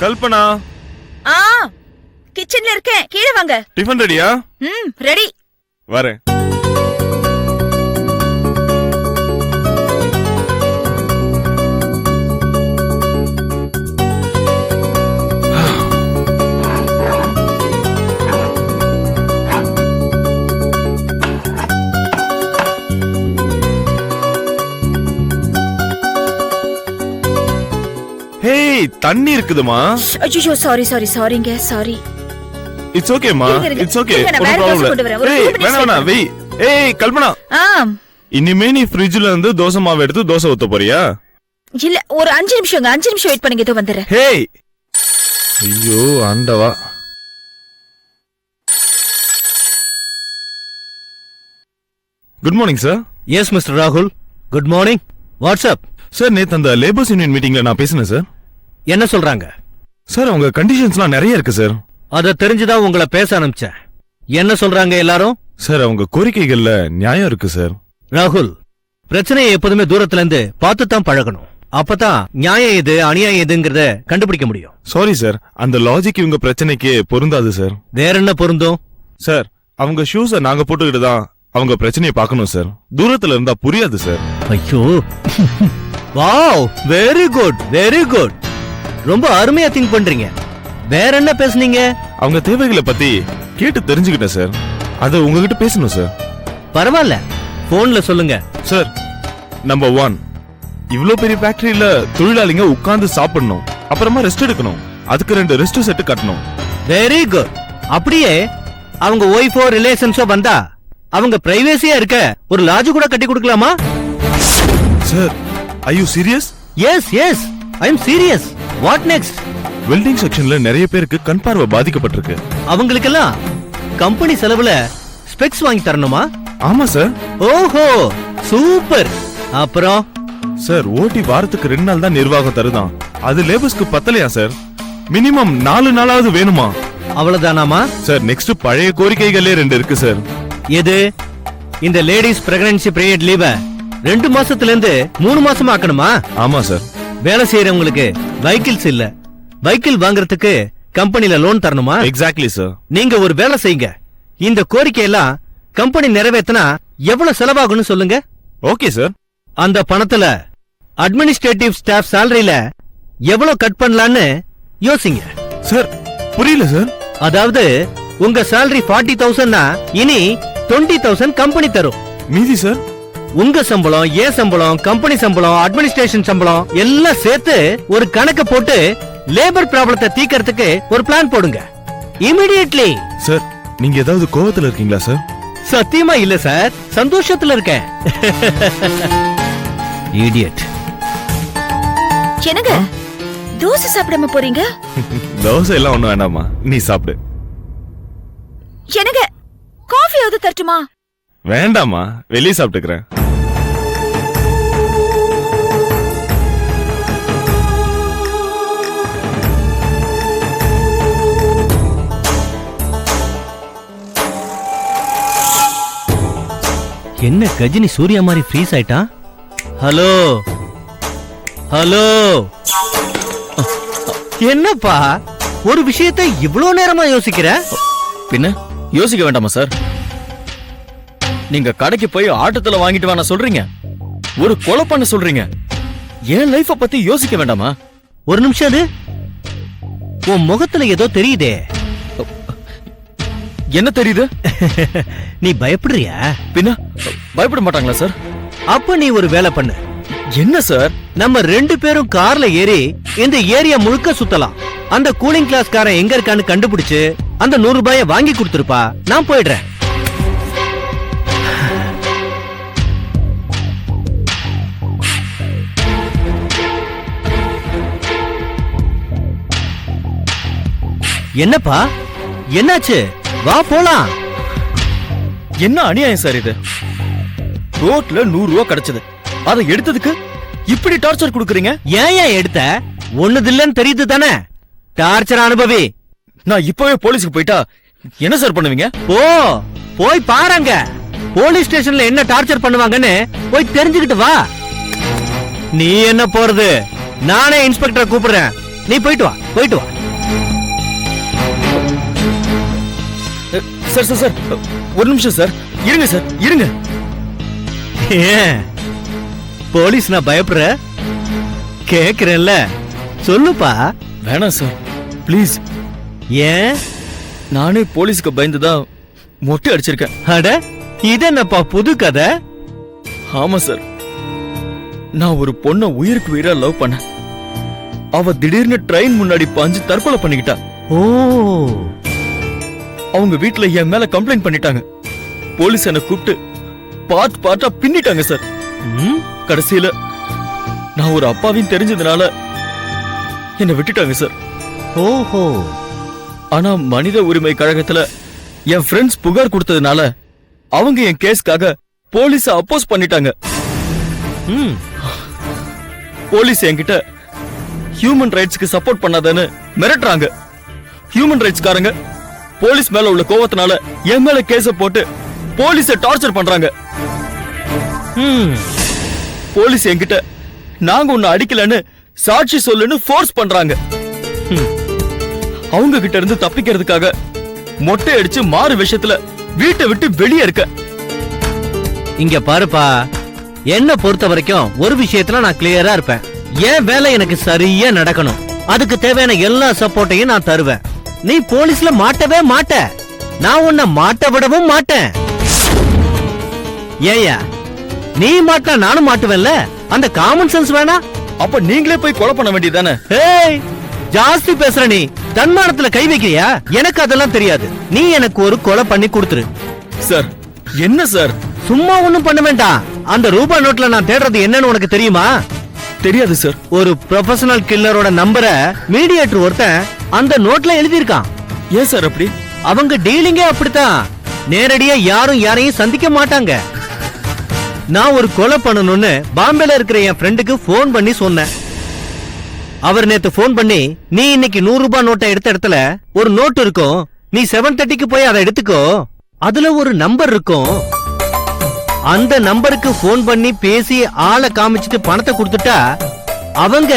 கல்பனா. கிச்சன்ல இருக்கேன், கீழே வாங்க. டிஃபன் ரெடியா? ரெடி. வரேன். ஹேய், தண்ணி இருக்குதுமா? ஐயோ சாரிங்க, சாரி. இட்ஸ் ஓகேமா, இட்ஸ் ஓகே. வேணாம். வெய். ஏய் கல்பனா, இனிமே நீ ஃப்ரிட்ஜ்ல இருந்து தோசை மாவு எடுத்து தோசை ஊத்த போறியா? இல்ல, ஒரு 5 நிமிஷம் வெயிட் பண்ணுங்க, இதோ வந்துறேன். ஹேய், ஐயோ ஆண்டவா. Good morning sir. S mister ராகுல், குட் மார்னிங். வாட்ஸ்அப் சார், நேத்து அந்த லேபர்ஸ் யூனியன் மீட்டிங்ல நான் பேசினேன் சார். என்ன சொல்றாங்க சார்? அவங்க கண்டிஷன்ஸ்லாம் நிறைய இருக்கு சார். அத தெரிஞ்சுதான் உங்களை பேச அனுப்பிச்சேன். என்ன சொல்றாங்க எல்லாரும்? சார், அவங்க கோரிக்கைகள்ல நியாயம் இருக்கு சார். ராகுல், பிரச்சனையை எப்போதுமே தூரத்துல இருந்து பார்த்துதான் பழகணும். அப்பதான் நியாயம் எது அநியாயம் எதுங்கிறத கண்டுபிடிக்க முடியும். சாரி சார், அந்த லாஜிக் இவங்க பிரச்சனைக்கு பொருந்தாது சார். வேற என்ன பொருந்தும்? சார், அவங்க ஷூஸ நாங்க போட்டுக்கிட்டு தான் அவங்க பிரச்சனையை பார்க்கணும் சார். தூரத்துல இருந்தா புரியாது சார். ஐயோ, wow, very good, very good. ரொம்ப அருமையா திங்க் பண்றீங்க. வேற என்ன பேசுனீங்க? அவங்க தேவைகளை பத்தி கேட்டு தெரிஞ்சுக்கிட்டேன் சார். அத உங்ககிட்ட பேசணும் சார். பரவாயில்ல, போன்ல சொல்லுங்க. சார், நம்பர் 1, இவ்ளோ பெரிய ஃபேக்டரியில தொழிலாளிங்க உட்கார்ந்து சாப்பிடணும், அப்புறமா ரெஸ்ட் எடுக்கணும். அதுக்கு 2 ரெஸ்ட் செட் கட்டணும். Very good. அப்படியே அவங்க ஒய்ஃபோ ரிலேஷன்ஸோ வந்தா அவங்க பிரைவேசியா இருக்க ஒரு லாட்ஜ் கூட கட்டி கொடுக்கலாமா? Sir, are you serious? Yes yes, I am serious. What next? Welding செக்ஷன்ல நிறைய பேருக்கு கண் பார்வை பாதிக்கப்பட்டிருக்கு. அவங்களுக்கெல்லாம் கம்பெனி செலவுல ஸ்பெக்ஸ் வாங்கி தரணுமா? ஆமா சார். ஓஹோ, சூப்பர். அப்புறம் சார், ஓட்டி வாரத்துக்கு 2 நாள் தான் நிர்வாகம் தருதான். அது லேபர்ஸ்க்கு பத்தலையா சார்? மினிமம் 4 நாளாவது வேணுமா? அவ்வளவுதானாமா? சார், நெக்ஸ்ட் பழைய கோரிக்கைகளே 2 இருக்கு சார். எது? இந்த லேடிஸ் பிரெக்னன்சி பீரியட் லீவ 2 மாசத்துல இருந்து 3 மாசமா ஆக்கணுமா? ஆமா சார். வேலை செய்யறவங்களுக்கு வெஹிக்கிள்ஸ் இல்ல, வெஹிக்கிள் வாங்குறதுக்கு கம்பெனில லோன் தரணுமா? Exactly sir. நீங்க ஒரு வேலை செய்யுங்க. இந்த கோரிக்கையெல்லாம் கம்பெனி நிறைவேற்றினா எவ்வளவு செலவாகும்னு சொல்லுங்க. Okay sir. அந்த பணத்துல அட்மினிஸ்ட்ரேட்டிவ் ஸ்டாஃப் சாலரியில எவ்வளவு கட் பண்ணலான்னு யோசிங்க. சார், புரியல சார். அதாவது உங்க salary 40,000னா இனி 20,000 கம்பெனி தரும். மீதி சார்? உங்க சம்பளம், ஏன் சம்பளம், கம்பெனி சம்பளம், அட்மினிஸ்ட்ரேஷன் சம்பளம் எல்லாம் சேர்த்து ஒரு கணக்கு போட்டு லேபர் ப்ராப்ளத்தை தீக்கிறதுக்கு ஒரு பிளான் போடுங்க. இமிடியேட்லி. சார், நீங்க ஏதாவது கோவத்துல இருக்கீங்களா சார்? சத்தியமா இல்ல சார், சந்தோஷத்துல இருக்கேன். இடியட். என்னங்க தோசை சாப்பிடாம போறீங்க? தோசை எல்லாம் ஒண்ணும் வேண்டாமா, நீ சாப்பிடு. என்னங்க காஃபியாவது தரட்டுமா? வேண்டாமா, வெளியே சாப்பிட்டுக்கிறேன். என்ன கஜினி சூர்யா மாதிரி ஃப்ரீஸ் ஆயிட்டான்? ஹலோ ஹலோ, என்னப்பா ஒரு விஷயத்தை இவ்வளவு நேரமா யோசிக்கிற? பின்ன யோசிக்க வேண்டாமா சார்? நீங்க கடைக்கு போய் ஆட்டத்துல வாங்கிட்டு வாங்க சொல்றீங்க, ஒரு கொலை பண்ண சொல்றீங்க. என் லைஃப பத்தி யோசிக்க வேண்டாமா? ஒரு நிமிஷம், அது உன் முகத்துல ஏதோ தெரியுதே. என்ன தெரியுது? நீ பயப்படுறியா? பின்ன பயப்பட மாட்டாங்களா சார்? அப்ப நீ ஒரு வேலை பண்ணு. என்ன சார்? நம்ம 2 பேரும் கார்ல ஏறி இந்த ஏரியா முழுக்க சுத்தலாம். அந்த கூலிங் கிளாஸ் காரன் எங்க இருக்கான்னு கண்டுபிடிச்சு அந்த 100 ரூபாயை வாங்கி கொடுத்துருப்பா, நான் போயிடுறேன். என்னப்பா, என்னாச்சு? வா போலாம். என்ன அநியாயம் சார் இது? ரோட்ல 100 ரூபா கிடைச்சது, அதை எடுத்ததுக்கு இப்படி டார்ச்சர் கொடுக்கறீங்க. ஏன் எடுத்த? ஒண்ணுதில்லன்னு தெரியுது தானே? டார்ச்சர் அனுபவி. நான் இப்பவே போலீஸ்க்கு போயிட்டா என்ன சார் பண்ணுவீங்க? போய் பாருங்க, போலீஸ் ஸ்டேஷன்ல என்ன டார்ச்சர் பண்ணுவாங்கன்னு போய் தெரிஞ்சுக்கிட்டு வா. நீ என்ன போறது? நானே இன்ஸ்பெக்டரை கூப்பிடுறேன், நீ போயிட்டு வா போயிட்டு வா. சார் சார் சார் ஒரு நிமிஷம் சார், இருங்க சார் இருங்க. ஏன் போலீஸ் நான் பயப்படுற? கேக்குறேன்ல, சொல்லுப்பா. வேணாம் சார் ப்ளீஸ். ஏன்? நானே போலீஸ்க்கு பயந்துதான் மொட்டை அடிச்சிருக்கேன். அட இது என்னப்பா புது கதை? ஆமா சார், நான் ஒரு பொண்ண உயிருக்கு உயிரா லவ் பண்ண. அவ திடீர்னு ட்ரெயின் முன்னாடி பாஞ்சு தற்கொலை பண்ணிக்கிட்டா. ஓ, அவங்க வீட்ல என் மேல கம்ப்ளைண்ட் பண்ணிட்டாங்க. போலீஸ் என்ன கூப்பிட்டு பார்ட் பார்ட்டா பின்னிட்டாங்க சார். ம், கடைசியில நான் ஒரு அப்பாவின்னு தெரிஞ்சதுனால என்ன விட்டுட்டாங்க சார். ஓஹோ. ஆனா மனித உரிமை கழகத்துல என் ஃப்ரெண்ட்ஸ் புகார் கொடுத்ததுனால அவங்க என் கேஸ்க்காக போலீஸ அப்போஸ் பண்ணிட்டாங்க. ம், போலீஸ் என்கிட்ட ஹியூமன் ரைட்ஸ்க்கு சப்போர்ட் பண்ணாதன்னு மிரட்டுறாங்க. ஹியூமன் ரைட்ஸ் காரங்க போலீஸ் மேல உள்ள கோவத்தினால என் மேல கேஸ போட்டு போலீஸ டார்ச்சர் பண்றாங்க. ம். போலீஸ் என்கிட்ட நாங்க உன்னை அடிக்கலன்னு சாட்சி சொல்லுன்னு ஃபோர்ஸ் பண்றாங்க. அவங்க கிட்ட இருந்து தப்பிக்கிறதுக்காக மொட்டை அடிச்சு மாறு விஷயத்துல வீட்டை விட்டு வெளியே இருக்க. இங்க பாருப்பா, என்ன பொறுத்த வரைக்கும் ஒரு விஷயத்துல நான் கிளியரா இருப்பேன். என் வேலை எனக்கு சரியா நடக்கணும். அதுக்கு தேவையான எல்லா சப்போர்ட்டையும் நான் தருவேன். நீ போலீஸ்ல மாட்டவே மாட்ட, நான் உன்னை மாட்ட விடவும் மாட்டேன். ஏயா, நீ மாட்டா நானும் மாட்டுவேன்ல, அந்த காமன் சென்ஸ் வேணா? அப்ப நீங்களே போய் கொலை பண்ண வேண்டியதானே? ஏய், ஜாஸ்தி பேசுற நீ. தன்மானத்துல கை வைக்கிறியா? எனக்கு அதெல்லாம் தெரியாது. நீ எனக்கு ஒரு கொலை பண்ணி கொடுத்துரு. சார் என்ன சார்? சும்மா ஒண்ணும் பண்ண வேண்டாம். அந்த ரூபா நோட்ல நான் தேடுறது என்னன்னு உனக்கு தெரியுமா? தெரியாது சார். ஒரு ப்ரொஃபஷனல் கில்லரோட நம்பரை மீடியேட்டர் ஒருத்தன் அந்த நோட்ல எழுதியிருக்கான். ஏன் சார் அப்படி? அவங்க டீலிங்கே அப்படித்தான். நேரடியா யாரும் யாரையும் சந்திக்க மாட்டாங்க. நான் ஒரு கொலை பண்ணணும்னு பாம்பேல இருக்கிற என் ஃப்ரெண்டுக்கு போன் பண்ணி சொன்னேன். அவர் நேத்து போன் பண்ணி, நீ இன்னைக்கு 100 ரூபாய் நோட்டை எடுத்த இடத்துல ஒரு நோட் இருக்கும், நீ 7:30க்கு போய் அதை எடுத்துக்கோ, அதுல ஒரு நம்பர் இருக்கும், அந்த நம்பருக்கு போன் பண்ணி பேசி ஆளை காமிச்சிட்டு பணத்தை கொடுத்துட்டா அவங்க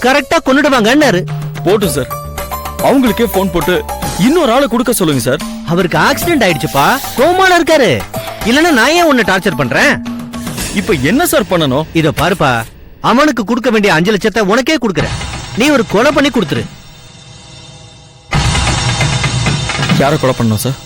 கரெக்டா கொன்னுடுவாங்கன்னாரு. போட்டு சார், அவங்களுக்கே போன் போட்டு இன்னொரு ஆளை கொடுக்க சொல்லுங்க சார். அவருக்கு ஆக்சிடென்ட் ஆயிடுச்சுப்பா, கோமால இருக்காரு. இல்லன்னா நான் ஏன் உன்னை டார்ச்சர் பண்றேன்? இப்ப என்ன சார் பண்ணணும்? இத பாருப்பா, அவனுக்கு கொடுக்க வேண்டிய 5 லட்சத்தை உனக்கே கொடுக்கறேன். நீ ஒரு கொலை பண்ணி கொடுத்துரு. யாரை கொலை பண்ணணும் sir?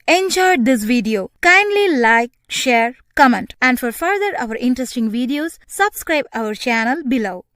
enjoyed this video, kindly like, share, comment, and for further our interesting videos, subscribe our channel below.